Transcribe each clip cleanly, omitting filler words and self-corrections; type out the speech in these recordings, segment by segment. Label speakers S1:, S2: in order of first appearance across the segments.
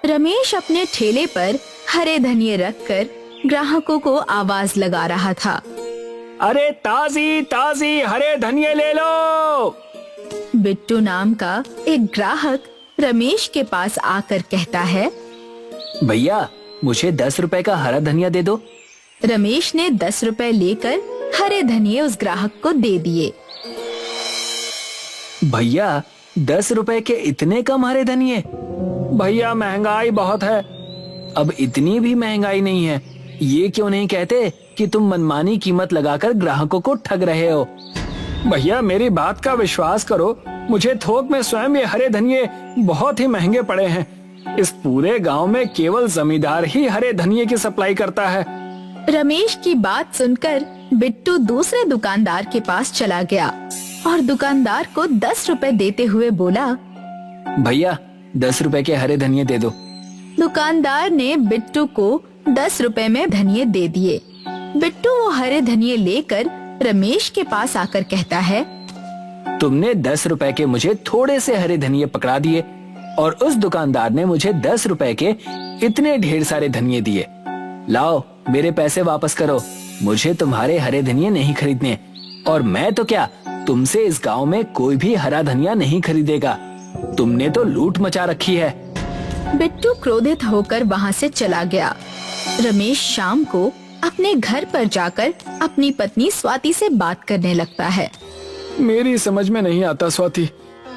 S1: रमेश अपने ठेले पर हरे धनिये रखकर ग्राहकों को आवाज लगा रहा था।
S2: अरे ताजी ताजी हरे धनिये ले लो।
S1: बिट्टू नाम का एक ग्राहक रमेश के पास आकर कहता है,
S2: भैया मुझे 10 रुपए का हरा धनिया दे दो।
S1: रमेश ने 10 रुपए लेकर हरे धनिये उस ग्राहक को दे दिए।
S2: भैया 10 रुपए के इतने कम हरे धनिये? भैया महंगाई बहुत है। अब इतनी भी महंगाई नहीं है। ये क्यों नहीं कहते कि तुम मनमानी कीमत लगाकर ग्राहकों को ठग रहे हो? भैया मेरी बात का विश्वास करो, मुझे थोक में स्वयं ये हरे धनिये बहुत ही महंगे पड़े हैं। इस पूरे गांव में केवल जमींदार ही हरे धनिये की सप्लाई करता है।
S1: रमेश की बात सुनकर बिट्टू दूसरे दुकानदार के पास चला गया और दुकानदार को 10 रुपए देते हुए बोला,
S2: भैया 10 रुपए के हरे धनिये दे दो।
S1: दुकानदार ने बिट्टू को 10 रुपए में धनिये दे दिए। बिट्टू वो हरे धनिये लेकर रमेश के पास आकर कहता है,
S2: तुमने 10 रुपए के मुझे थोड़े से हरे धनिये पकड़ा दिए और उस दुकानदार ने मुझे 10 रुपए के इतने ढेर सारे धनिये दिए। लाओ मेरे पैसे वापस करो, मुझे तुम्हारे हरे धनिये नहीं खरीदने। और मैं तो क्या, तुमसे इस गांव में कोई भी हरा धनिया नहीं खरीदेगा। तुमने तो लूट मचा रखी है।
S1: बिट्टू क्रोधित होकर वहाँ से चला गया। रमेश शाम को अपने घर पर जाकर अपनी पत्नी स्वाति से बात करने लगता है।
S2: मेरी समझ में नहीं आता स्वाति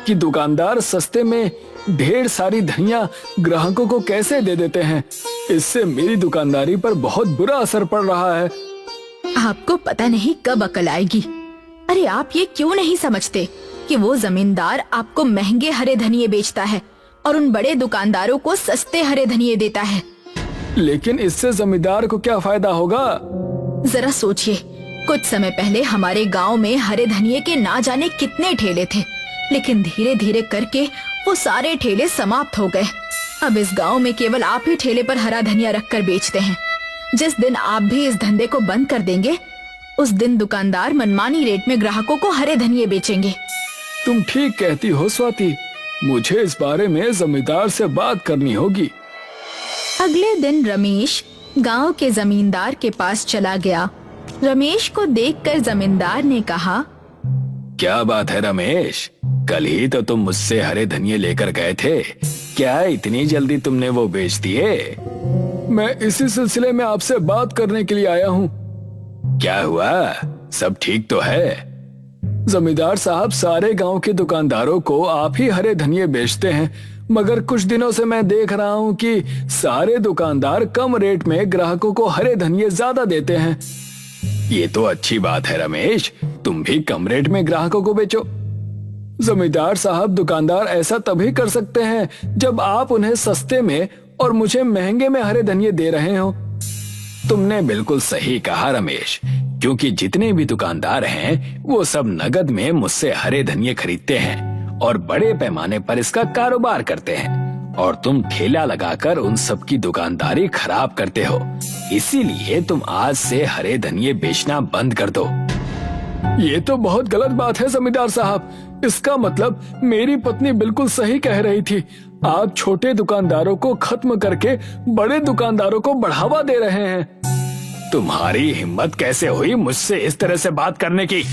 S2: कि दुकानदार सस्ते में ढेर सारी धनिया ग्राहकों को कैसे दे देते हैं। इससे मेरी दुकानदारी पर बहुत बुरा असर पड़ रहा है।
S1: आपको पता नहीं कब अकल आएगी। अरे आप ये क्यों नहीं समझते कि वो जमींदार आपको महंगे हरे धनिये बेचता है और उन बड़े दुकानदारों को सस्ते हरे धनिये देता है।
S2: लेकिन इससे जमींदार को क्या फायदा होगा?
S1: जरा सोचिए, कुछ समय पहले हमारे गांव में हरे धनिये के ना जाने कितने ठेले थे, लेकिन धीरे धीरे करके वो सारे ठेले समाप्त हो गए। अब इस गांव में केवल आप ही ठेले पर हरा धनिया रखकर बेचते हैं। जिस दिन आप भी इस धंधे को बंद कर देंगे, उस दिन दुकानदार मनमानी रेट में ग्राहकों को हरे धनिये बेचेंगे।
S2: तुम ठीक कहती हो स्वाति, मुझे इस बारे में जमींदार से बात करनी होगी।
S1: अगले दिन रमेश गांव के जमींदार के पास चला गया। रमेश को देखकर जमींदार ने कहा,
S2: क्या बात है रमेश, कल ही तो तुम मुझसे हरे धनिये लेकर गए थे, क्या इतनी जल्दी तुमने वो बेच दिए? मैं इसी सिलसिले में आपसे बात करने के लिए आया हूँ। क्या हुआ, सब ठीक तो है? जमींदार साहब, सारे गांव के दुकानदारों को आप ही हरे धनिये बेचते हैं, मगर कुछ दिनों से मैं देख रहा हूँ कि सारे दुकानदार कम रेट में ग्राहकों को हरे धनिये ज्यादा देते हैं। ये तो अच्छी बात है रमेश, तुम भी कम रेट में ग्राहकों को बेचो। जमींदार साहब, दुकानदार ऐसा तभी कर सकते हैं जब आप उन्हें सस्ते में और मुझे महंगे में हरे धनिये दे रहे हो। तुमने बिल्कुल सही कहा रमेश, क्योंकि जितने भी दुकानदार हैं वो सब नगद में मुझसे हरे धनिये खरीदते हैं और बड़े पैमाने पर इसका कारोबार करते हैं, और तुम ठेला लगाकर उन सब की दुकानदारी खराब करते हो। इसीलिए तुम आज से हरे धनिये बेचना बंद कर दो। ये तो बहुत गलत बात है जमींदार साहब, इसका मतलब मेरी पत्नी बिल्कुल सही कह रही थी। आप छोटे दुकानदारों को खत्म करके बड़े दुकानदारों को बढ़ावा दे रहे हैं। तुम्हारी हिम्मत कैसे हुई मुझसे इस तरह से बात करने की?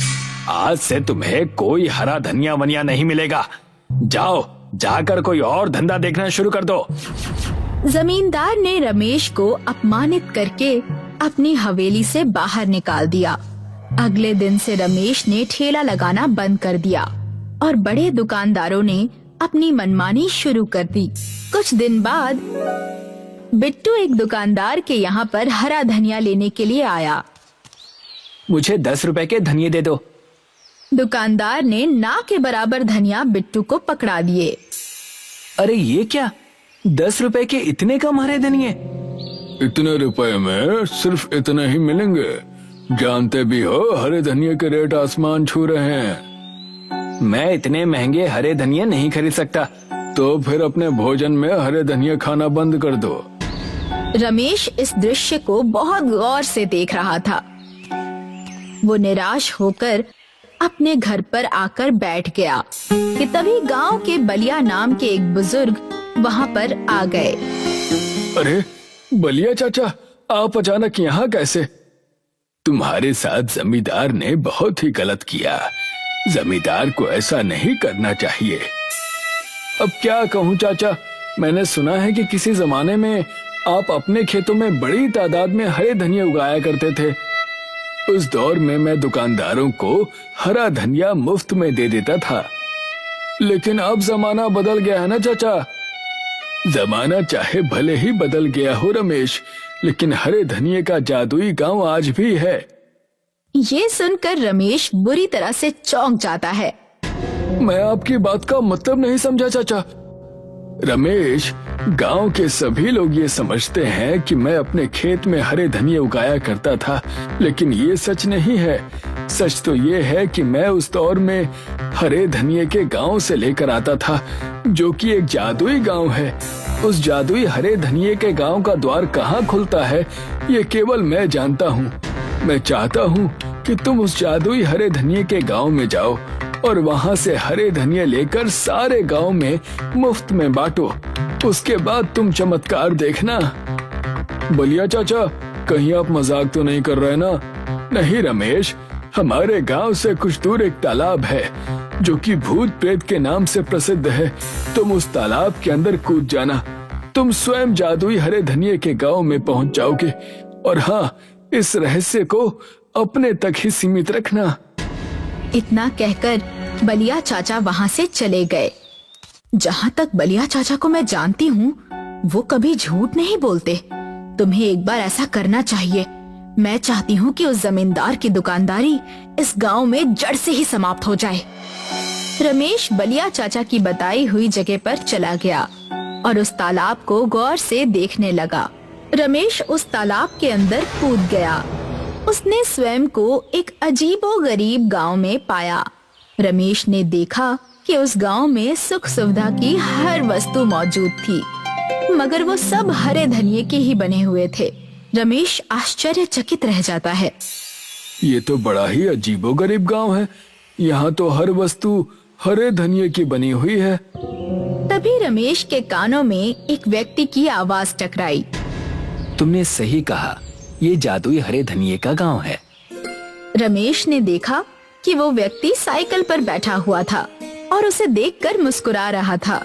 S2: आज से तुम्हें कोई हरा धनिया वनिया नहीं मिलेगा। जाओ, जाकर कोई और धंधा देखना शुरू कर दो।
S1: जमींदार ने रमेश को अपमानित करके अपनी हवेली से बाहर निकाल दिया। अगले दिन से रमेश ने ठेला लगाना बंद कर दिया और बड़े दुकानदारों ने अपनी मनमानी शुरू कर दी। कुछ दिन बाद बिट्टू एक दुकानदार के यहाँ पर हरा धनिया लेने के लिए आया।
S2: मुझे 10 रुपए के धनिये दे दो।
S1: दुकानदार ने ना के बराबर धनिया बिट्टू को पकड़ा दिए।
S2: अरे ये क्या, 10 रुपए के इतने कम हरे धनिये? इतने रुपए में सिर्फ इतने ही मिलेंगे। जानते भी हो हरे धनिये के रेट आसमान छू रहे हैं। मैं इतने महंगे हरे धनिये नहीं खरीद सकता। तो फिर अपने भोजन में हरे धनिये खाना बंद कर दो।
S1: रमेश इस दृश्य को बहुत गौर से देख रहा था। वो निराश होकर अपने घर पर आकर बैठ गया कि तभी गांव के बलिया नाम के एक बुजुर्ग वहाँ पर आ गए।
S2: अरे बलिया चाचा, आप अचानक यहाँ कैसे? तुम्हारे साथ जमींदार ने बहुत ही गलत किया। जमींदार को ऐसा नहीं करना चाहिए। अब क्या कहूँ चाचा, मैंने सुना है कि किसी जमाने में आप अपने खेतों में बड़ी तादाद में हरे धनिया उगाया करते थे। उस दौर में मैं दुकानदारों को हरा धनिया मुफ्त में दे देता था। लेकिन अब जमाना बदल गया है ना चाचा। जमाना चाहे भले ही बदल गया हो रमेश, लेकिन हरे धनिये का जादुई गांव आज भी है।
S1: ये सुनकर रमेश बुरी तरह से चौंक जाता है।
S2: मैं आपकी बात का मतलब नहीं समझा चाचा। रमेश, गांव के सभी लोग ये समझते हैं कि मैं अपने खेत में हरे धनिये उगाया करता था, लेकिन ये सच नहीं है। सच तो ये है कि मैं उस दौर में हरे धनिये के गांव से लेकर आता था, जो कि एक जादुई गांव है। उस जादुई हरे धनिये के गांव का द्वार कहाँ खुलता है, ये केवल मैं जानता हूँ। मैं चाहता हूँ कि तुम उस जादुई हरे धनिये के गांव में जाओ और वहाँ से हरे धनिये लेकर सारे गांव में मुफ्त में बांटो। उसके बाद तुम चमत्कार देखना। बलिया चाचा, कहीं आप मजाक तो नहीं कर रहे ना? नहीं रमेश, हमारे गांव से कुछ दूर एक तालाब है जो कि भूत प्रेत के नाम से प्रसिद्ध है। तुम उस तालाब के अंदर कूद जाना। तुम स्वयं जादुई हरे धनिये के गांव में पहुंच जाओगे। और हाँ, इस रहस्य को अपने तक ही सीमित रखना।
S1: इतना कहकर बलिया चाचा वहाँ से चले गए। जहाँ तक बलिया चाचा को मैं जानती हूँ, वो कभी झूठ नहीं बोलते। तुम्हें एक बार ऐसा करना चाहिए। मैं चाहती हूँ कि उस जमींदार की दुकानदारी इस गांव में जड़ से ही समाप्त हो जाए। रमेश बलिया चाचा की बताई हुई जगह पर चला गया और उस तालाब को गौर से देखने लगा। रमेश उस तालाब के अंदर कूद गया। उसने स्वयं को एक अजीबोगरीब गांव में पाया। रमेश ने देखा कि उस गांव में सुख सुविधा की हर वस्तु मौजूद थी, मगर वो सब हरे धनिये के ही बने हुए थे। रमेश आश्चर्यचकित रह जाता है।
S2: ये तो बड़ा ही अजीबोगरीब गांव है। यहाँ तो हर वस्तु हरे धनिये की बनी हुई है।
S1: तभी रमेश के कानों में एक व्यक्ति की आवाज टकराई।
S3: तुमने सही कहा, ये जादुई हरे धनिये का गांव है।
S1: रमेश ने देखा कि वो व्यक्ति साइकिल पर बैठा हुआ था और उसे देखकर मुस्कुरा रहा था।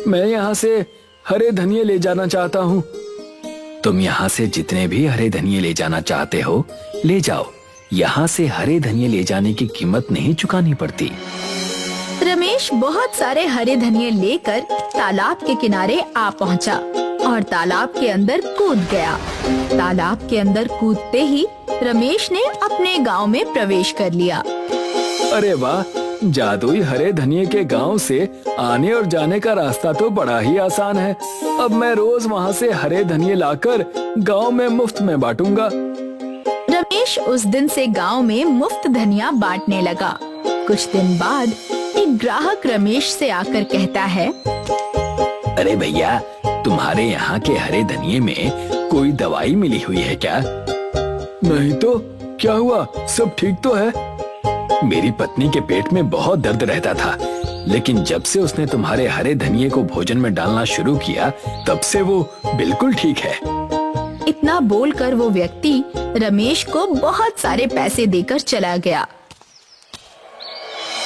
S2: मैं यहाँ से हरे धनिये ले जाना चाहता हूँ।
S3: तुम यहाँ से जितने भी हरे धनिये ले जाना चाहते हो ले जाओ। यहाँ से हरे धनिये ले जाने की कीमत नहीं चुकानी पड़ती।
S1: रमेश बहुत सारे हरे धनिये लेकर तालाब के किनारे आ पहुँचा और तालाब के अंदर कूद गया। तालाब के अंदर कूदते ही रमेश ने अपने गांव में प्रवेश कर लिया।
S2: अरे वाह, जादुई हरे धनिये के गांव से आने और जाने का रास्ता तो बड़ा ही आसान है। अब मैं रोज वहाँ से हरे धनिये लाकर गांव में मुफ्त में बांटूंगा।
S1: रमेश उस दिन से गांव में मुफ्त धनिया बांटने लगा। कुछ दिन बाद एक ग्राहक रमेश से आकर कहता है,
S3: अरे भैया, तुम्हारे यहाँ के हरे धनिये में कोई दवाई मिली हुई है क्या?
S2: नहीं तो क्या हुआ, सब ठीक तो है।
S3: मेरी पत्नी के पेट में बहुत दर्द रहता था, लेकिन जब से उसने तुम्हारे हरे धनिये को भोजन में डालना शुरू किया, तब से वो बिल्कुल ठीक है।
S1: इतना बोलकर वो व्यक्ति रमेश को बहुत सारे पैसे देकर चला गया।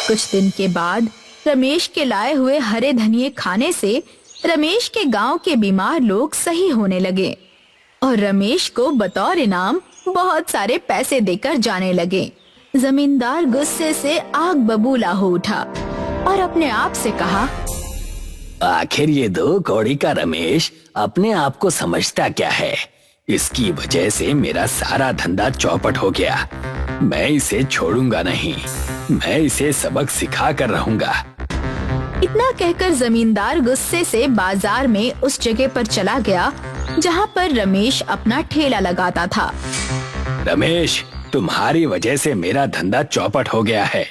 S1: कुछ दिन के बाद रमेश के लाए हुए हरे धनिये खाने से रमेश के गांव के बीमार लोग सही होने लगे और रमेश को बतौर इनाम बहुत सारे पैसे देकर जाने लगे। जमींदार गुस्से से आग बबूला हो उठा और अपने आप से कहा,
S3: आखिर ये दो कौड़ी का रमेश अपने आप को समझता क्या है? इसकी वजह से मेरा सारा धंधा चौपट हो गया। मैं इसे छोड़ूंगा नहीं, मैं इसे सबक सिखा कर रहूंगा।
S1: इतना कहकर जमींदार गुस्से से बाजार में उस जगह पर चला गया जहां पर रमेश अपना ठेला लगाता था।
S3: रमेश, तुम्हारी वजह से मेरा धंधा चौपट हो गया है।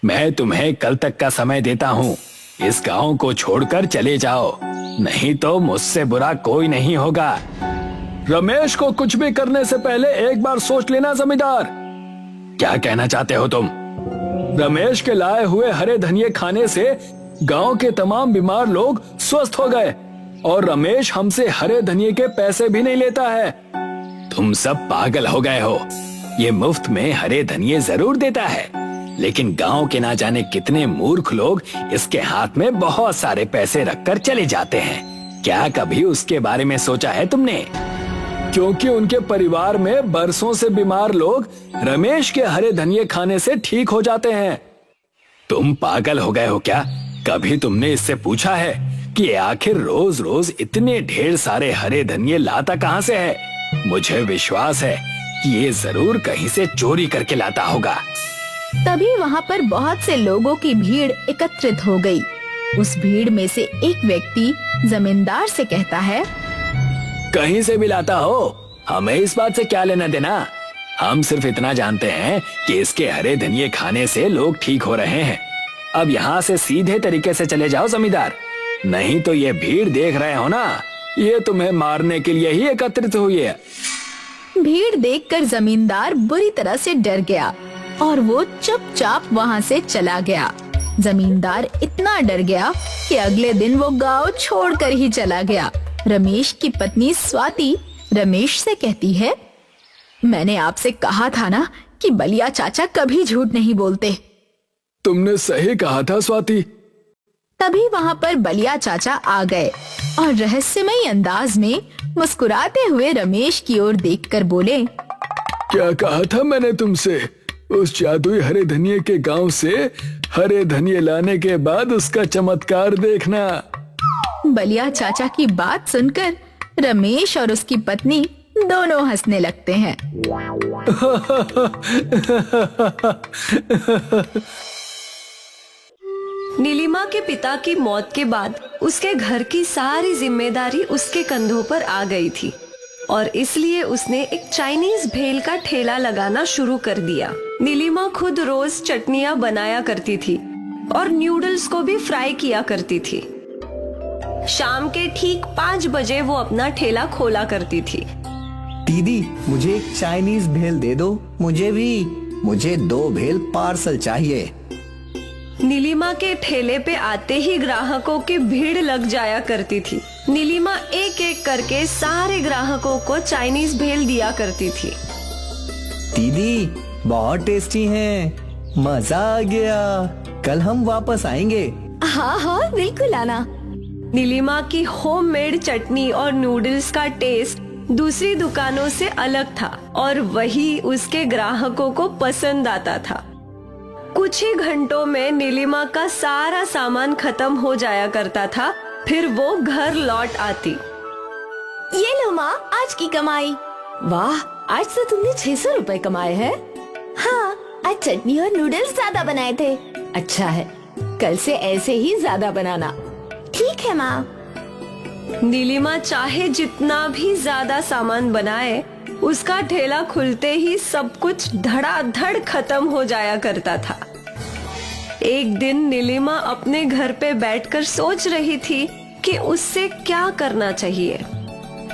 S3: मैं तुम्हें कल तक का समय देता हूँ। इस गांव को छोड़कर चले जाओ, नहीं तो मुझसे बुरा कोई नहीं होगा।
S2: रमेश को कुछ भी करने से पहले एक बार सोच लेना जमींदार।
S3: क्या कहना चाहते हो तुम?
S2: रमेश के लाए हुए हरे धनिये खाने से गांव के तमाम बीमार लोग स्वस्थ हो गए और रमेश हमसे हरे धनिये के पैसे भी नहीं लेता है।
S3: तुम सब पागल हो गए हो। ये मुफ्त में हरे धनिये जरूर देता है, लेकिन गांव के ना जाने कितने मूर्ख लोग इसके हाथ में बहुत सारे पैसे रखकर चले जाते हैं। क्या कभी उसके बारे में सोचा है तुमने?
S2: क्योंकि उनके परिवार में बरसों से बीमार लोग रमेश के हरे धनिये खाने से ठीक हो जाते हैं।
S3: तुम पागल हो गए हो क्या? कभी तुमने इससे पूछा है कि आखिर रोज रोज इतने ढेर सारे हरे धनिये लाता कहाँ से है? मुझे विश्वास है कि ये जरूर कहीं से चोरी करके लाता होगा।
S1: तभी वहाँ पर बहुत से लोगों की भीड़ एकत्रित हो गई। उस भीड़ में से एक व्यक्ति जमींदार से कहता है,
S3: कहीं से भी लाता हो, हमें इस बात से क्या लेना देना। हम सिर्फ इतना जानते हैं कि इसके हरे धनिये खाने से लोग ठीक हो रहे हैं। अब यहाँ से सीधे तरीके से चले जाओ जमींदार, नहीं तो ये भीड़ देख रहे हो ना, ये तुम्हें मारने के लिए ही एकत्रित हुई है।
S1: भीड़ देखकर जमींदार बुरी तरह से डर गया और वो चुपचाप वहाँ से चला गया। जमींदार इतना डर गया कि अगले दिन वो गांव छोड़कर ही चला गया। रमेश की पत्नी स्वाति रमेश से कहती है, मैंने आपसे कहा था ना कि बलिया चाचा कभी झूठ नहीं बोलते।
S2: तुमने सही कहा था स्वाति।
S1: तभी वहाँ पर बलिया चाचा आ गए और रहस्यमयी अंदाज में मुस्कुराते हुए रमेश की ओर देखकर बोले,
S2: क्या कहा था मैंने तुमसे? उस जादुई हरे धनिये के गांव से हरे धनिये लाने के बाद उसका चमत्कार देखना।
S1: बलिया चाचा की बात सुनकर रमेश और उसकी पत्नी दोनों हंसने लगते हैं।
S4: नीलिमा के पिता की मौत के बाद उसके घर की सारी जिम्मेदारी उसके कंधों पर आ गई थी और इसलिए उसने एक चाइनीज भेल का ठेला लगाना शुरू कर दिया। नीलिमा खुद रोज चटनियाँ बनाया करती थी और न्यूडल्स को भी फ्राई किया करती थी। शाम के ठीक 5 बजे वो अपना ठेला खोला करती थी।
S5: दीदी, मुझे एक चाइनीज भेल दे दो। मुझे 2 भेल पार्सल चाहिए।
S4: नीलिमा के ठेले पे आते ही ग्राहकों की भीड़ लग जाया करती थी। नीलिमा एक एक करके सारे ग्राहकों को चाइनीज भेल दिया करती थी।
S5: दीदी, बहुत टेस्टी हैं। मजा आ गया। कल हम वापस आएंगे।
S4: हाँ हाँ बिल्कुल आना। नीलिमा की होममेड चटनी और नूडल्स का टेस्ट दूसरी दुकानों से अलग था और वही उसके ग्राहकों को पसंद आता था। कुछ ही घंटों में नीलिमा का सारा सामान खत्म हो जाया करता था। फिर वो घर लौट आती।
S6: ये लो माँ, आज की कमाई।
S4: वाह, आज तो तुमने 600 रुपए कमाए हैं।
S6: हाँ, आज चटनी और नूडल्स ज्यादा बनाए थे।
S4: अच्छा है, कल से ऐसे ही ज्यादा बनाना।
S6: ठीक है माँ।
S4: नीलिमा चाहे जितना भी ज्यादा सामान बनाए, उसका ठेला खुलते ही सब कुछ धड़ाधड़ खत्म हो जाया करता था। एक दिन नीलिमा अपने घर पे बैठकर सोच रही थी कि उससे क्या करना चाहिए।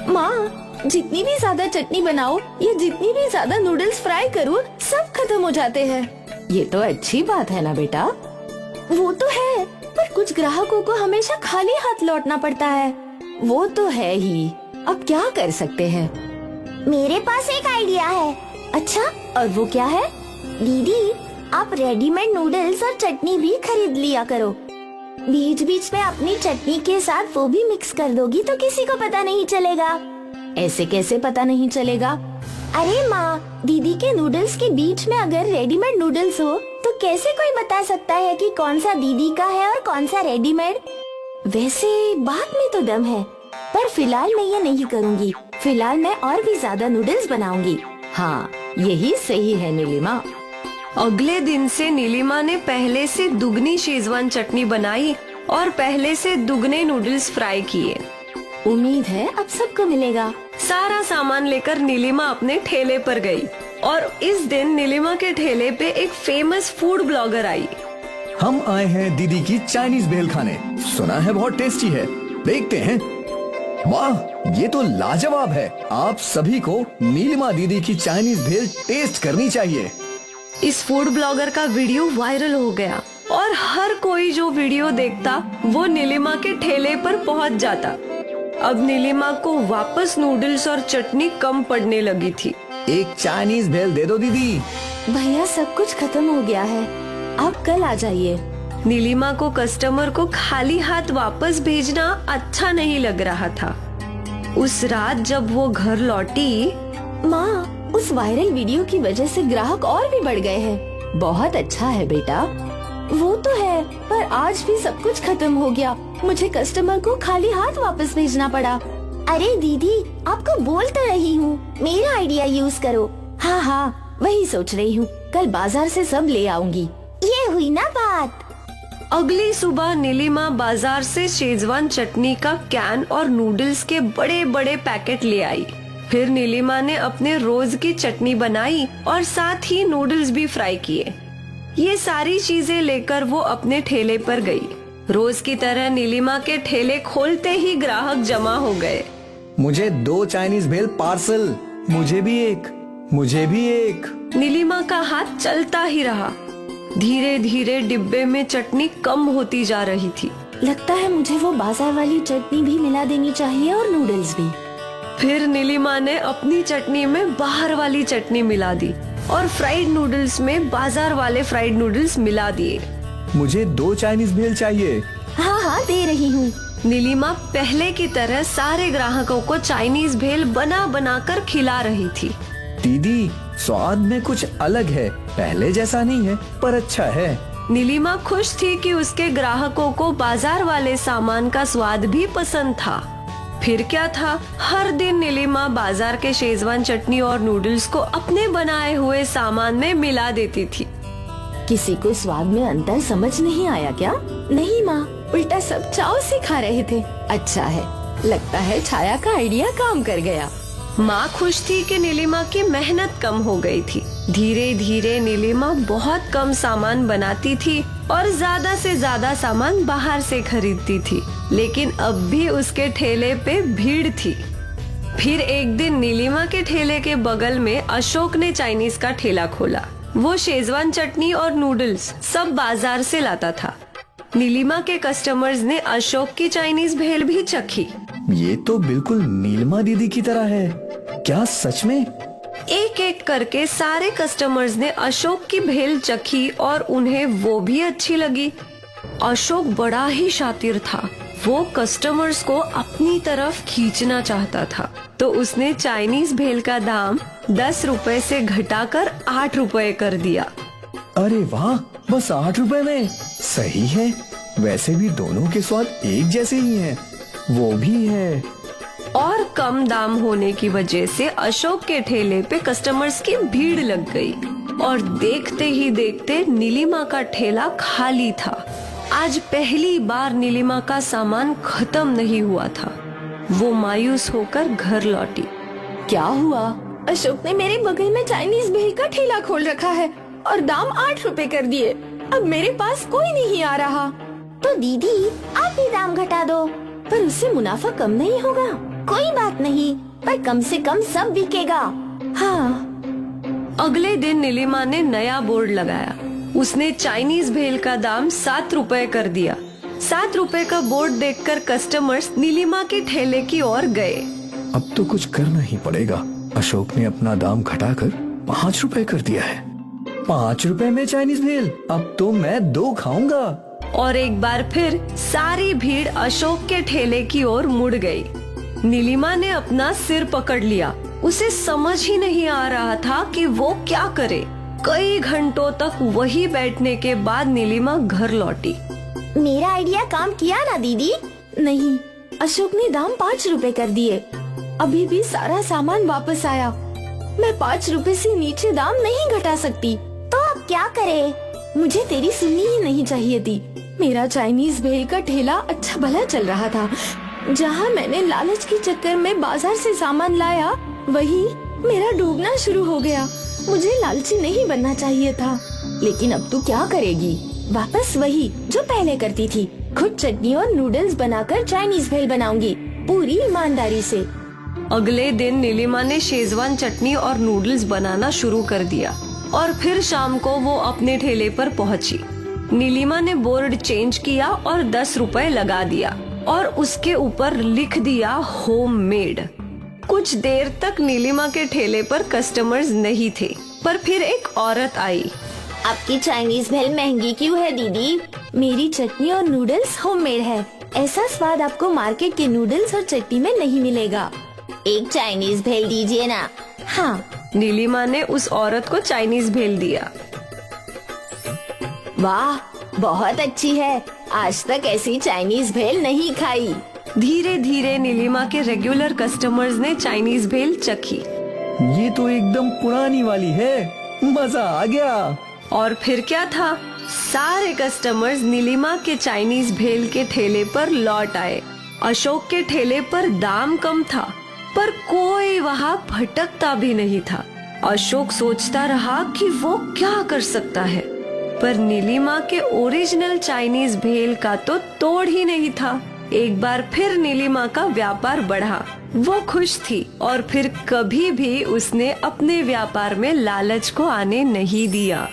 S6: माँ, जितनी भी ज्यादा चटनी बनाओ या जितनी भी ज्यादा नूडल्स फ्राई करूँ, सब खत्म हो जाते हैं।
S4: ये तो अच्छी बात है ना बेटा।
S6: वो तो है, पर कुछ ग्राहकों को हमेशा खाली हाथ लौटना पड़ता है।
S4: वो तो है ही, अब क्या कर सकते हैं?
S6: मेरे पास एक आइडिया है।
S4: अच्छा, और वो क्या है?
S6: दीदी, आप रेडीमेड नूडल्स और चटनी भी खरीद लिया करो। बीच बीच में अपनी चटनी के साथ वो भी मिक्स कर दोगी तो किसी को पता नहीं चलेगा।
S4: ऐसे कैसे पता नहीं चलेगा?
S6: अरे माँ, दीदी के नूडल्स के बीच में अगर रेडीमेड नूडल्स हो तो कैसे कोई बता सकता है कि कौन सा दीदी का है और कौन सा रेडीमेड? वैसे बात में तो दम है, पर फिलहाल मैं ये नहीं करूँगी। फिलहाल मैं और भी ज्यादा नूडल्स बनाऊंगी।
S4: हाँ, यही सही है नीलिमा। अगले दिन से नीलिमा ने पहले से दुगनी शेजवान चटनी बनाई और पहले से दुगने नूडल्स फ्राई किए।
S6: उम्मीद है अब सबको मिलेगा।
S4: सारा सामान लेकर नीलिमा अपने ठेले पर गई और इस दिन नीलिमा के ठेले पे एक फेमस फूड ब्लॉगर आई।
S5: हम आए हैं दीदी की चाइनीज भेल खाने। सुना है बहुत टेस्टी है, देखते हैं। वाह, ये तो लाजवाब है। आप सभी को नीलिमा दीदी की चाइनीज भेल टेस्ट करनी चाहिए।
S4: इस फूड ब्लॉगर का वीडियो वायरल हो गया और हर कोई जो वीडियो देखता वो नीलिमा के ठेले पर पहुंच जाता। अब नीलिमा को वापस नूडल्स और चटनी कम पड़ने लगी थी।
S5: एक चाइनीज भेल दे दो दीदी।
S6: भैया सब कुछ खत्म हो गया है, आप कल आ जाइए।
S4: नीलिमा को कस्टमर को खाली हाथ वापस भेजना अच्छा नहीं लग रहा था। उस रात जब वो घर लौटी,
S6: माँ, उस वायरल वीडियो की वजह से ग्राहक और भी बढ़ गए हैं। बहुत अच्छा है बेटा। वो तो है, पर आज भी सब कुछ खत्म हो गया। मुझे कस्टमर को खाली हाथ वापस भेजना पड़ा। अरे दीदी, आपको बोल तो रही हूँ, मेरा आइडिया यूज करो। हाँ हाँ, वही सोच रही हूँ, कल बाजार से सब ले आऊंगी। ये हुई ना बात।
S4: अगली सुबह नीलिमा बाजार से शेजवान चटनी का कैन और नूडल्स के बड़े बड़े पैकेट ले आई। फिर नीलिमा ने अपने रोज की चटनी बनाई और साथ ही नूडल्स भी फ्राई किए। ये सारी चीजें लेकर वो अपने ठेले पर गई। रोज की तरह नीलिमा के ठेले खोलते ही ग्राहक जमा हो गए।
S5: मुझे 2 चाइनीज भेल पार्सल। मुझे भी एक, मुझे भी एक।
S4: नीलिमा का हाथ चलता ही रहा। धीरे धीरे डिब्बे में चटनी कम होती जा रही थी।
S6: लगता है मुझे वो बाजार वाली चटनी भी मिला देनी चाहिए और नूडल्स भी।
S4: फिर नीलिमा ने अपनी चटनी में बाहर वाली चटनी मिला दी और फ्राइड नूडल्स में बाजार वाले फ्राइड नूडल्स मिला दिए।
S5: मुझे 2 चाइनीज भेल चाहिए।
S6: हाँ हाँ, दे रही हूँ।
S4: नीलिमा पहले की तरह सारे ग्राहकों को चाइनीज भेल बना बना कर खिला रही थी।
S5: दीदी, स्वाद में कुछ अलग है, पहले जैसा नहीं है, पर अच्छा है।
S4: नीलिमा खुश थी कि उसके ग्राहकों को बाजार वाले सामान का स्वाद भी पसंद था। फिर क्या था, हर दिन नीलिमा बाजार के शेजवान चटनी और नूडल्स को अपने बनाए हुए सामान में मिला देती थी।
S6: किसी को स्वाद में अंतर समझ नहीं आया क्या? नहीं माँ, उल्टा सब चाव से खा रहे थे। अच्छा है, लगता है छाया का आइडिया काम कर गया।
S4: माँ खुश थी कि नीलिमा की मेहनत कम हो गई थी। धीरे धीरे नीलिमा बहुत कम सामान बनाती थी और ज्यादा से ज्यादा सामान बाहर से खरीदती थी, लेकिन अब भी उसके ठेले पे भीड़ थी। फिर एक दिन नीलिमा के ठेले के बगल में अशोक ने चाइनीज का ठेला खोला। वो शेजवान चटनी और नूडल्स सब बाजार से लाता था। नीलिमा के कस्टमर्स ने अशोक की चाइनीज भेल भी चखी।
S5: ये तो बिल्कुल नीलिमा दीदी की तरह है। क्या सच में?
S4: एक एक करके सारे कस्टमर्स ने अशोक की भेल चखी और उन्हें वो भी अच्छी लगी। अशोक बड़ा ही शातिर था। वो कस्टमर्स को अपनी तरफ खींचना चाहता था, तो उसने चाइनीज भेल का दाम 10 रुपए से घटाकर 8 रुपए कर दिया।
S5: अरे वाह, बस 8 रुपए में? सही है। वैसे भी दोनों के स्वाद एक जैसे ही हैं। वो भी है।
S4: और कम दाम होने की वजह से अशोक के ठेले पे कस्टमर्स की भीड़ लग गई और देखते ही देखते नीलिमा का ठेला खाली था। आज पहली बार नीलिमा का सामान खत्म नहीं हुआ था। वो मायूस होकर घर लौटी।
S6: क्या हुआ? अशोक ने मेरे बगल में चाइनीज भेल का ठेला खोल रखा है और दाम 8 रुपए कर दिए। अब मेरे पास कोई नहीं आ रहा। तो दीदी, आप भी दाम घटा दो, पर उससे मुनाफा कम नहीं होगा। कोई बात नहीं, पर कम से कम सब बिकेगा। हाँ।
S4: अगले दिन नीलिमा ने नया बोर्ड लगाया। उसने चाइनीज भेल का दाम 7 रुपए कर दिया। 7 रुपए का बोर्ड देखकर कस्टमर्स नीलिमा के ठेले की ओर गए।
S5: अब तो कुछ करना ही पड़ेगा। अशोक ने अपना दाम घटाकर 5 रुपए कर दिया है। 5 रुपए में चाइनीज भेल, अब तो मैं 2 खाऊंगा।
S4: और एक बार फिर सारी भीड़ अशोक के ठेले की ओर मुड़ गई। नीलिमा ने अपना सिर पकड़ लिया। उसे समझ ही नहीं आ रहा था कि वो क्या करे। कई घंटों तक वही बैठने के बाद नीलिमा घर लौटी।
S6: मेरा आइडिया काम किया ना दीदी? नहीं, अशोक ने दाम 5 रुपए कर दिए। अभी भी सारा सामान वापस आया। मैं 5 रुपए से नीचे दाम नहीं घटा सकती। तो अब क्या करे? मुझे तेरी सुननी ही नहीं चाहिए थी। मेरा चाइनीज भेल का ठेला अच्छा भला चल रहा था। जहाँ मैंने लालच के चक्कर में बाजार से सामान लाया, वही मेरा डूबना शुरू हो गया। मुझे लालची नहीं बनना चाहिए था। लेकिन अब तू क्या करेगी? वापस वही जो पहले करती थी। खुद चटनी और नूडल्स बनाकर चाइनीज भेल बनाऊंगी, पूरी ईमानदारी से।
S4: अगले दिन नीलिमा ने शेजवान चटनी और नूडल्स बनाना शुरू कर दिया और फिर शाम को वो अपने ठेले पर पहुंची। नीलिमा ने बोर्ड चेंज किया और 10 रुपए लगा दिया और उसके ऊपर लिख दिया होममेड। कुछ देर तक नीलिमा के ठेले पर कस्टमर्स नहीं थे, पर फिर एक औरत आई।
S6: आपकी चाइनीज भेल महंगी क्यों है दीदी? मेरी चटनी और नूडल्स होममेड है। ऐसा स्वाद आपको मार्केट के नूडल्स और चटनी में नहीं मिलेगा। एक चाइनीज भेल दीजिए ना। हाँ।
S4: नीलिमा ने उस औरत को चाइनीज भेल दिया।
S6: वाह, बहुत अच्छी है। आज तक ऐसी चाइनीज भेल नहीं खाई।
S4: धीरे धीरे नीलिमा के रेगुलर कस्टमर्स ने चाइनीज भेल चखी
S5: ये तो एकदम पुरानी वाली है, मजा आ गया।
S4: और फिर क्या था, सारे कस्टमर्स नीलिमा के चाइनीज भेल के ठेले पर लौट आए। अशोक के ठेले पर दाम कम था, पर कोई वहाँ भटकता भी नहीं था। अशोक सोचता रहा कि वो क्या कर सकता है, पर नीलिमा के ओरिजिनल चाइनीज भेल का तो तोड़ ही नहीं था। एक बार फिर नीलिमा का व्यापार बढ़ा। वो खुश थी और फिर कभी भी उसने अपने व्यापार में लालच को आने नहीं दिया।